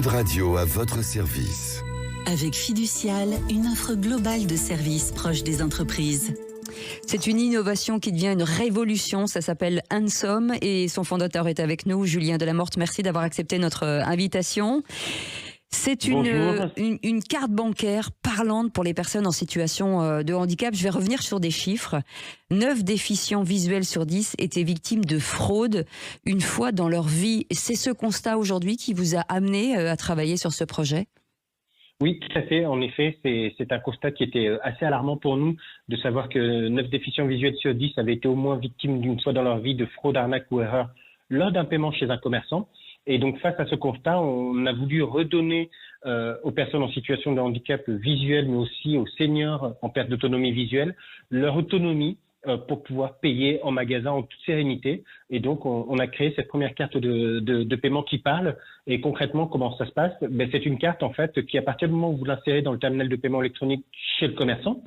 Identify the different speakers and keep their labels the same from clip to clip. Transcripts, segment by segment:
Speaker 1: Sud Radio à votre service.
Speaker 2: Avec Fiducial, une offre globale de services proche des entreprises.
Speaker 3: C'est une innovation qui devient une révolution. Ça s'appelle Handsome et son fondateur est avec nous, Julien Delamorte. Merci d'avoir accepté notre invitation. C'est une carte bancaire parlante pour les personnes en situation de handicap. Je vais revenir sur des chiffres. 9 déficients visuels sur 10 étaient victimes de fraude une fois dans leur vie. C'est ce constat aujourd'hui qui vous a amené à travailler sur ce projet ?
Speaker 4: Oui, tout à fait. En effet, c'est un constat qui était assez alarmant pour nous de savoir que 9 déficients visuels sur 10 avaient été au moins victimes d'une fois dans leur vie de fraude, arnaque ou erreur lors d'un paiement chez un commerçant. Et donc, face à ce constat, on a voulu redonner aux personnes en situation de handicap visuel, mais aussi aux seniors en perte d'autonomie visuelle, leur autonomie pour pouvoir payer en magasin en toute sérénité. Et donc, on a créé cette première carte de paiement qui parle. Et concrètement, comment ça se passe ? C'est une carte, en fait, qui, à partir du moment où vous l'insérez dans le terminal de paiement électronique chez le commerçant,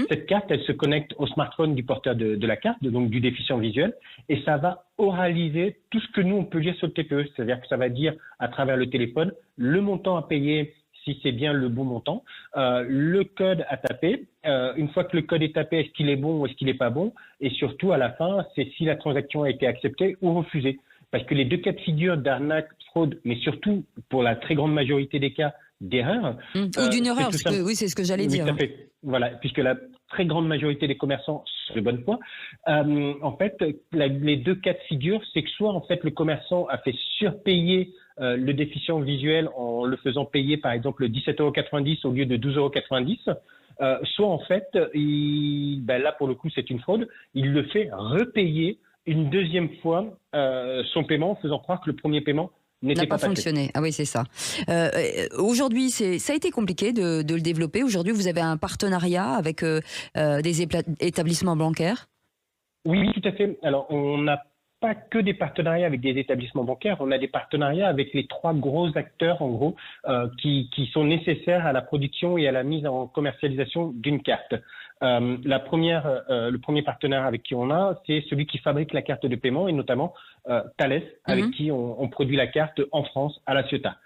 Speaker 4: cette carte, elle se connecte au smartphone du porteur de la carte, donc du déficient visuel, et ça va oraliser tout ce que nous, on peut lire sur le TPE. C'est-à-dire que ça va dire, à travers le téléphone, le montant à payer, si c'est bien le bon montant, le code à taper. Une fois que le code est tapé, est-ce qu'il est bon ou est-ce qu'il n'est pas bon ? Et surtout, à la fin, c'est si la transaction a été acceptée ou refusée. Parce que les deux cas de figure d'arnaque, fraude, mais surtout, pour la très grande majorité des cas, d'erreur.
Speaker 3: Ou d'une erreur, oui, c'est ce que j'allais dire.
Speaker 4: Tout à fait. Voilà, puisque la très grande majorité des commerçants sont de bonne foi. En fait, les deux cas de figure, c'est que soit, en fait, le commerçant a fait surpayer le déficient visuel en le faisant payer, par exemple, 17,90 € au lieu de 12,90 €. Soit, en fait, là, pour le coup, c'est une fraude. Il le fait repayer une deuxième fois son paiement en faisant croire que le premier paiement n'a pas
Speaker 3: fonctionné. Ah oui, c'est ça. Aujourd'hui, ça a été compliqué de le développer. Aujourd'hui, vous avez un partenariat avec des établissements bancaires ?
Speaker 4: Oui, tout à fait. Alors, on n'a pas que des partenariats avec des établissements bancaires, on a des partenariats avec les 3 gros acteurs, en gros, qui sont nécessaires à la production et à la mise en commercialisation d'une carte. Le premier partenaire avec qui on a, c'est celui qui fabrique la carte de paiement, et notamment Thales, avec qui on produit la carte en France, à La Ciotat.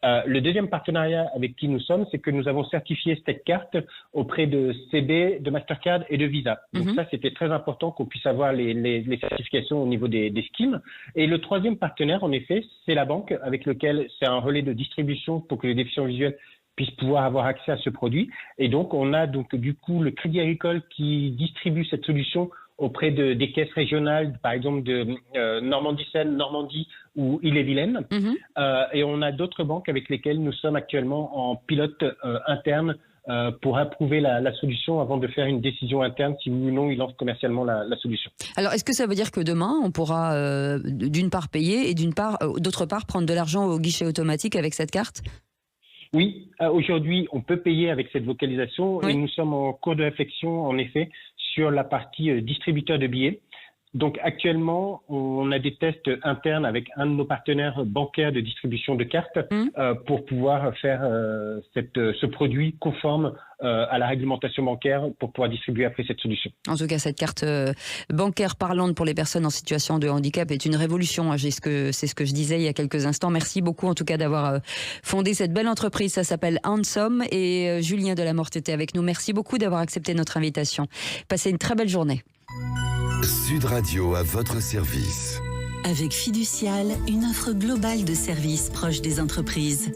Speaker 4: Le deuxième partenariat avec qui nous sommes, c'est que nous avons certifié cette carte auprès de CB, de Mastercard et de Visa. Donc ça, c'était très important qu'on puisse avoir les certifications au niveau des schemes. Et le troisième partenaire, en effet, c'est la banque, avec lequel c'est un relais de distribution pour que les déficients visuels puissent pouvoir avoir accès à ce produit. Et donc, on a donc du coup le Crédit Agricole qui distribue cette solution auprès des caisses régionales, par exemple de Normandie-Seine, Normandie ou Ille-et-Vilaine. Et on a d'autres banques avec lesquelles nous sommes actuellement en pilote interne pour approuver la solution avant de faire une décision interne si oui ou non ils lancent commercialement la solution.
Speaker 3: Alors, est-ce que ça veut dire que demain, on pourra d'une part payer et d'autre part prendre de l'argent au guichet automatique avec cette carte ?
Speaker 4: Oui, aujourd'hui, on peut payer avec cette vocalisation et nous sommes en cours de réflexion, en effet, sur la partie distributeur de billets. Donc actuellement, on a des tests internes avec un de nos partenaires bancaires de distribution de cartes pour pouvoir faire ce produit conforme à la réglementation bancaire pour pouvoir distribuer après cette solution.
Speaker 3: En tout cas, cette carte bancaire parlante pour les personnes en situation de handicap est une révolution. C'est ce que je disais il y a quelques instants. Merci beaucoup en tout cas d'avoir fondé cette belle entreprise. Ça s'appelle Handsome et Julien Delamorte était avec nous. Merci beaucoup d'avoir accepté notre invitation. Passez une très belle journée.
Speaker 1: Sud Radio à votre service.
Speaker 2: Avec Fiducial, une offre globale de services proche des entreprises.